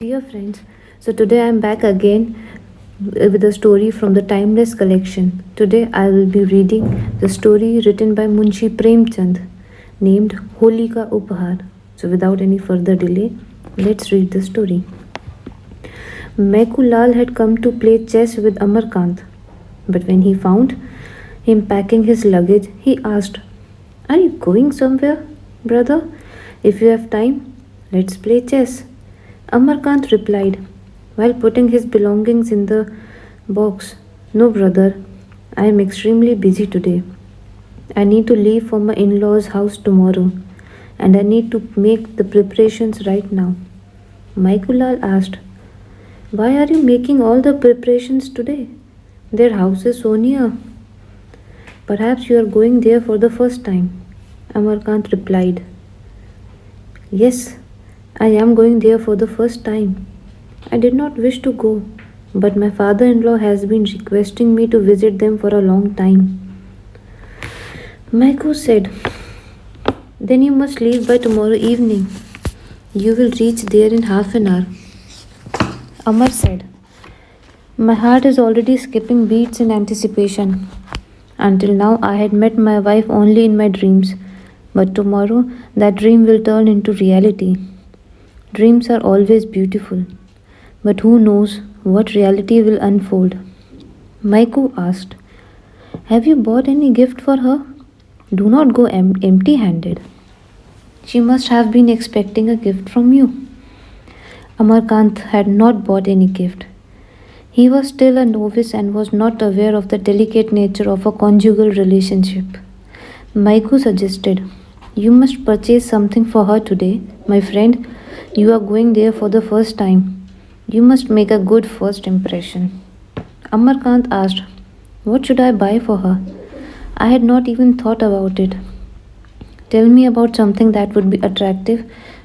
Dear friends, so today I am back again with a story from the Timeless collection. Today I will be reading the story written by Munshi Premchand named Holi ka Uphar. So without any further delay, let's read the story. Mekulal had come to play chess with Amarkant, but when he found him packing his luggage, he asked, "Are you going somewhere, brother? If you have time, let's play chess." Amarkant replied, while putting his belongings in the box, "No, brother, I am extremely busy today. I need to leave for my in law's house tomorrow, and I need to make the preparations right now." Maikulal asked, "Why are you making all the preparations today? Their house is so near." "Perhaps you are going there for the first time," Amarkant replied. "Yes, I am going there for the first time. I did not wish to go, but my father in law has been requesting me to visit them for a long time." Maiko said, "Then you must leave by tomorrow evening. You will reach there in half an hour." Amar said, "My heart is already skipping beats in anticipation. Until now, I had met my wife only in my dreams, but tomorrow that dream will turn into reality. Dreams are always beautiful, but who knows what reality will unfold?" Maiku asked, "Have you bought any gift for her? Do not go empty handed. She must have been expecting a gift from you." Amarkant had not bought any gift. He was still a novice and was not aware of the delicate nature of a conjugal relationship. Maiku suggested, "You must purchase something for her today, my friend. You are going there for the first time. You must make a good first impression." Amarkant asked, "What should I buy for her? I had not even thought about it." "Tell me about something that would be attractive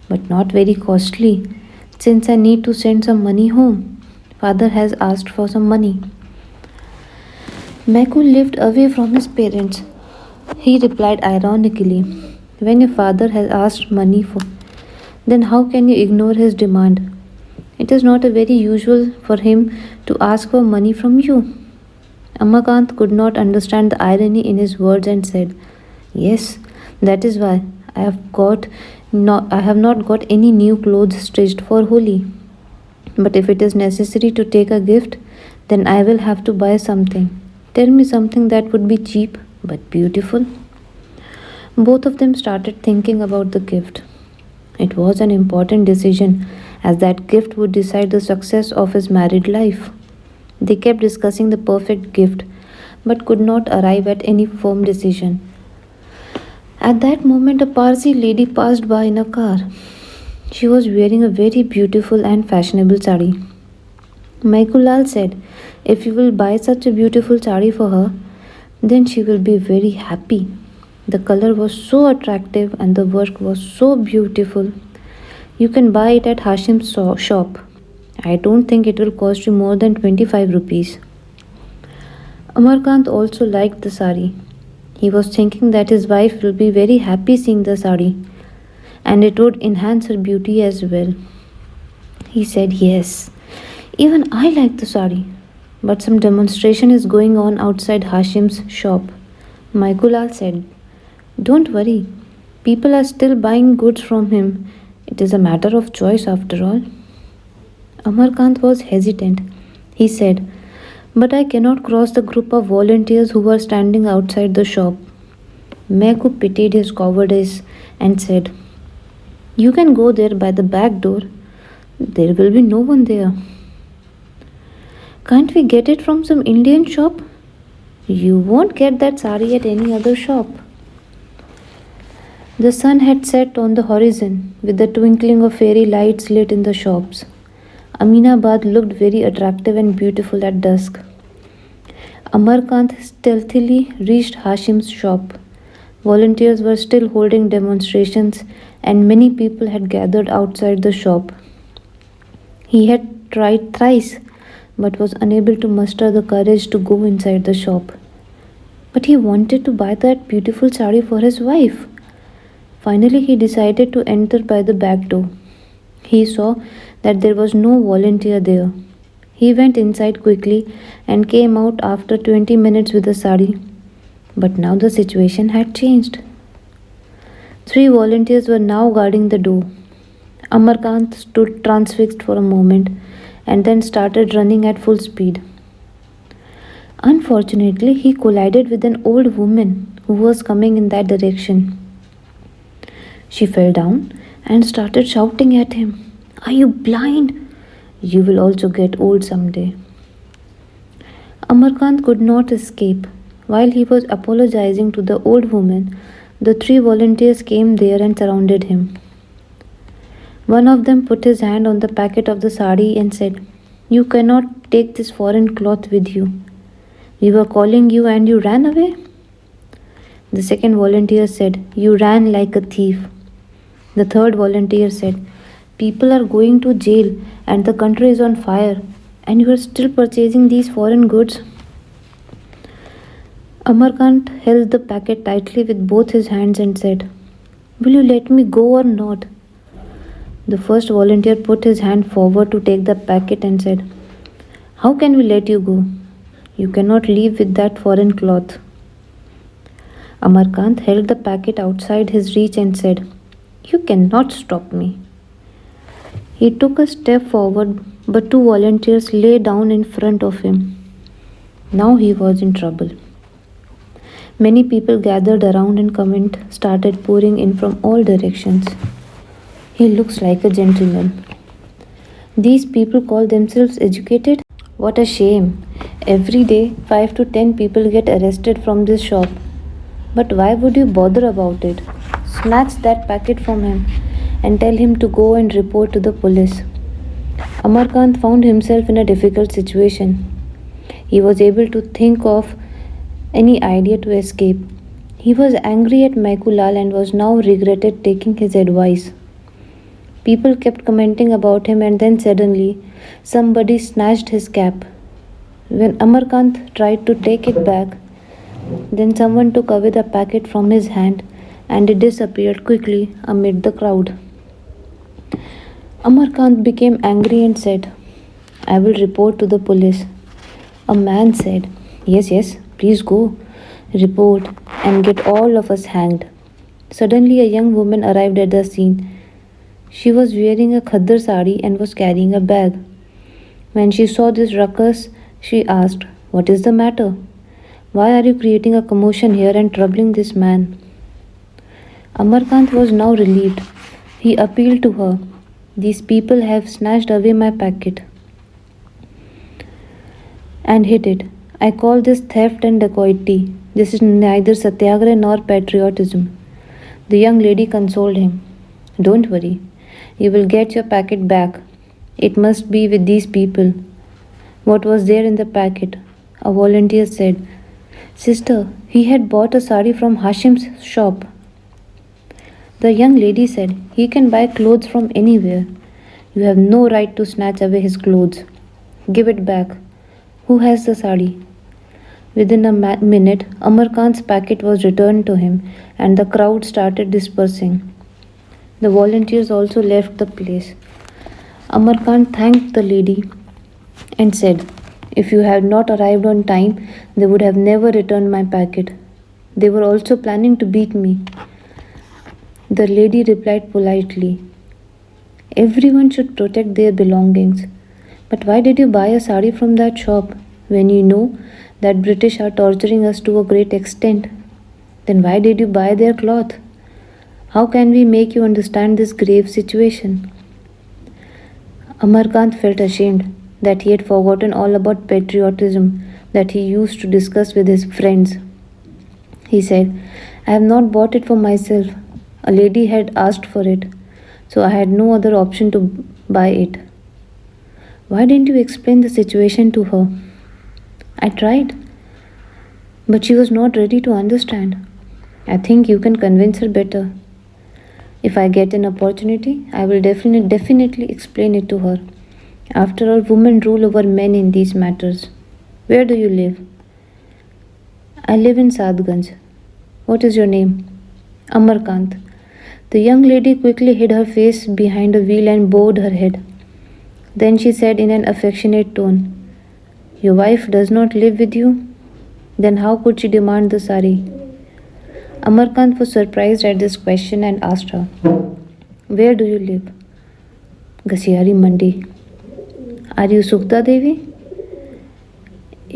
but not very costly, since I need to send some money home. Father has asked for some money." Meku lived away from his parents. He replied ironically, "When your father has asked money for, then how can you ignore his demand? It is not very usual for him to ask for money from you." Amarkant could not understand the irony in his words and said, "Yes, that is why I have not got any new clothes stitched for Holi. But if it is necessary to take a gift, then I will have to buy something. Tell me something that would be cheap but beautiful." Both of them started thinking about the gift. It was an important decision, as that gift would decide the success of his married life. They kept discussing the perfect gift, but could not arrive at any firm decision. At that moment, a Parsi lady passed by in a car. She was wearing a very beautiful and fashionable sari. Maikulal said, "If you will buy such a beautiful sari for her, then she will be very happy. The color was so attractive and the work was so beautiful. You can buy it at Hashim's shop. I don't think it will cost you more than 25 rupees." Amarkant also liked the sari. He was thinking that his wife will be very happy seeing the sari, and it would enhance her beauty as well. He said, "Yes, even I like the sari, but some demonstration is going on outside Hashim's shop." Maikulal said, "Don't worry, people are still buying goods from him. It is a matter of choice after all." Amarkant was hesitant. He said, "But I cannot cross the group of volunteers who are standing outside the shop." Meku pitied his cowardice and said, "You can go there by the back door. There will be no one there." "Can't we get it from some Indian shop?" "You won't get that sari at any other shop." The sun had set on the horizon, with the twinkling of fairy lights lit in the shops. Aminabad looked very attractive and beautiful at dusk. Amarkant stealthily reached Hashim's shop. Volunteers were still holding demonstrations, and many people had gathered outside the shop. He had tried thrice, but was unable to muster the courage to go inside the shop. But he wanted to buy that beautiful sari for his wife. Finally, he decided to enter by the back door. He saw that there was no volunteer there. He went inside quickly and came out after 20 minutes with a sari. But now the situation had changed. Three volunteers were now guarding the door. Amarkant stood transfixed for a moment and then started running at full speed. Unfortunately, he collided with an old woman who was coming in that direction. She fell down and started shouting at him, "Are you blind? You will also get old someday." Amarkant could not escape. While he was apologizing to the old woman, the three volunteers came there and surrounded him. One of them put his hand on the packet of the sari and said, "You cannot take this foreign cloth with you. We were calling you and you ran away." The second volunteer said, "You ran like a thief." The third volunteer said, "People are going to jail and the country is on fire, and you are still purchasing these foreign goods." Amarkant held the packet tightly with both his hands and said, "Will you let me go or not?" The first volunteer put his hand forward to take the packet and said, "How can we let you go? You cannot leave with that foreign cloth." Amarkant held the packet outside his reach and said, "You cannot stop me." He took a step forward, but two volunteers lay down in front of him. Now he was in trouble. Many people gathered around and comment started pouring in from all directions. "He looks like a gentleman. These people call themselves educated? What a shame. Every day 5 to 10 people get arrested from this shop. But why would you bother about it? Snatch that packet from him and tell him to go and report to the police." Amarkant found himself in a difficult situation. He was able to think of any idea to escape. He was angry at Maikulal and was now regretted taking his advice. People kept commenting about him, and then suddenly somebody snatched his cap. When Amarkant tried to take it back, then someone took away the packet from his hand and it disappeared quickly amid the crowd. Amarkant became angry and said, "I will report to the police." A man said, "Yes, yes, please go, report, and get all of us hanged." Suddenly, a young woman arrived at the scene. She was wearing a khadar sari and was carrying a bag. When she saw this ruckus, she asked, "What is the matter? Why are you creating a commotion here and troubling this man?" Amarkant was now relieved. He appealed to her. "These people have snatched away my packet and hid it. I call this theft and dacoity. This is neither satyagrah nor patriotism." The young lady consoled him. "Don't worry. You will get your packet back. It must be with these people." "What was there in the packet?" A volunteer said, "Sister, he had bought a sari from Hashim's shop." The young lady said, "He can buy clothes from anywhere. You have no right to snatch away his clothes. Give it back. Who has the sari?" Within a minute, Amarkant's packet was returned to him and the crowd started dispersing. The volunteers also left the place. Amarkant thanked the lady and said, "If you had not arrived on time, they would have never returned my packet. They were also planning to beat me." The lady replied politely, "Everyone should protect their belongings. But why did you buy a sari from that shop when you know that British are torturing us to a great extent? Then why did you buy their cloth? How can we make you understand this grave situation?" Amarkant felt ashamed that he had forgotten all about patriotism that he used to discuss with his friends. He said, "I have not bought it for myself. A lady had asked for it, so I had no other option to buy it." "Why didn't you explain the situation to her?" "I tried, but she was not ready to understand. I think you can convince her better. If I get an opportunity, I will definitely explain it to her. After all, women rule over men in these matters. Where do you live?" "I live in Sadganj." "What is your name?" "Amarkant." The young lady quickly hid her face behind a wheel and bowed her head. Then she said in an affectionate tone, "Your wife does not live with you? Then how could she demand the sari?" Amarkant was surprised at this question and asked her, "Where do you live?" "Gasiari Mandi." "Are you Sukta Devi?"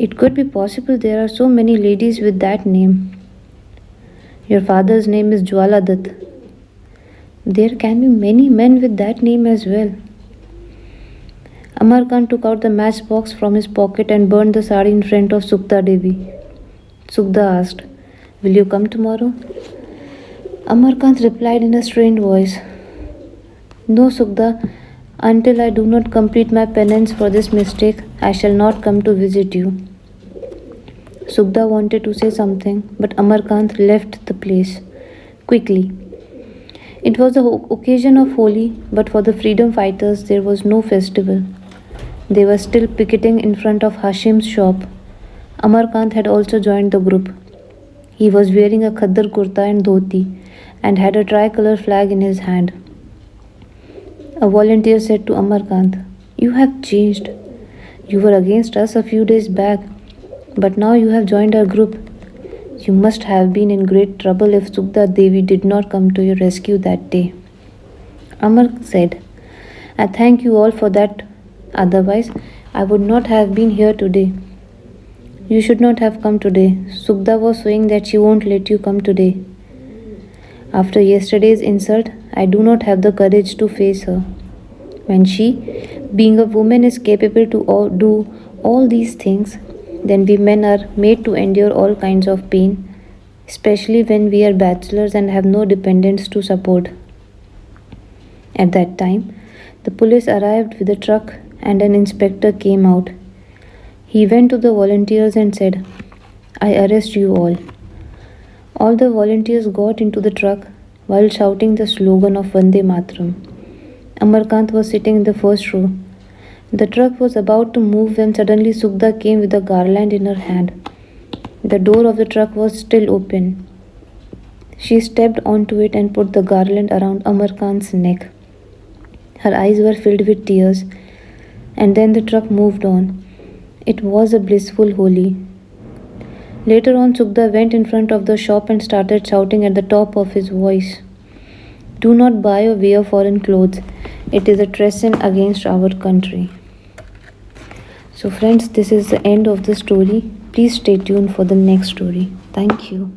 "It could be possible. There are so many ladies with that name." "Your father's name is Jwala Dutt." "There can be many men with that name as well." Amarkant took out the matchbox from his pocket and burned the sari in front of Sukta Devi. Sukta asked, "Will you come tomorrow?" Amarkant replied in a strained voice, "No, Sukta, until I do not complete my penance for this mistake, I shall not come to visit you." Sukta wanted to say something, but Amarkant left the place quickly. It was the occasion of Holi, but for the freedom fighters there was no festival. They were still picketing in front of Hashim's shop. Amarkant had also joined the group. He was wearing a khadar kurta and dhoti and had a tricolor flag in his hand. A volunteer said to Amarkant, "You have changed. You were against us a few days back, but now you have joined our group. You must have been in great trouble if Sukta Devi did not come to your rescue that day." Amar said, "I thank you all for that. Otherwise, I would not have been here today." "You should not have come today. Sukta was saying that she won't let you come today. After yesterday's insult, I do not have the courage to face her. When she, being a woman, is capable to do all these things, then we men are made to endure all kinds of pain, especially when we are bachelors and have no dependents to support." At that time, the police arrived with a truck and an inspector came out. He went to the volunteers and said, "I arrest you all." All the volunteers got into the truck while shouting the slogan of Vande Mataram. Amarkant was sitting in the first row. The truck was about to move when suddenly Sukta came with a garland in her hand. The door of the truck was still open. She stepped onto it and put the garland around Amarkant's neck. Her eyes were filled with tears, and then the truck moved on. It was a blissful Holi. Later on, Sukta went in front of the shop and started shouting at the top of his voice, "Do not buy or wear foreign clothes. It is a treason against our country." So friends, this is the end of the story. Please stay tuned for the next story. Thank you.